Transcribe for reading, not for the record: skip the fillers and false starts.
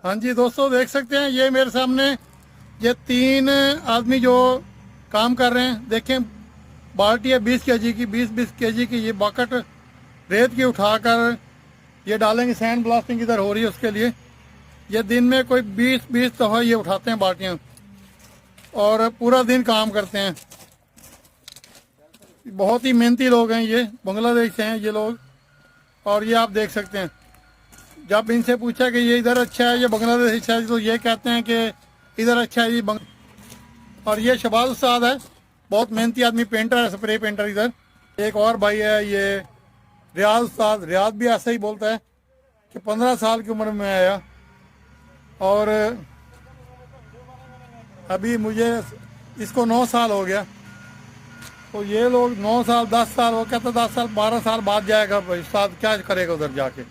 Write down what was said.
हाँ जी दोस्तों, देख सकते हैं ये मेरे सामने ये 3 आदमी जो काम कर रहे हैं। देखें, बाल्टी है 20 kg की, 20-20 kg की ये बकेट रेत की उठाकर ये डालेंगे। सैंड ब्लास्टिंग इधर हो रही है, उसके लिए ये दिन में कोई 20-20 दफ़ा ये उठाते हैं बाल्टियाँ और पूरा दिन काम करते हैं। बहुत ही मेहनती लोग हैं, ये बांग्लादेश से हैं ये लोग। और ये आप देख सकते हैं, जब इनसे पूछा कि ये इधर अच्छा है या बांग्लादेश अच्छा है, तो ये कहते हैं कि इधर अच्छा है ये और ये शहबाज उस्ताद है, बहुत मेहनती आदमी, पेंटर है, स्प्रे पेंटर। इधर एक और भाई है, ये रियाज उस्ताद। रियाज भी ऐसा ही बोलता है कि 15 साल की उम्र में आया और अभी मुझे इसको 9 साल हो गया। तो ये लोग 9 साल 10 साल, वो कहता 10 साल 12 साल बाद जाएगा, उस्ताद क्या करेगा उधर जाके।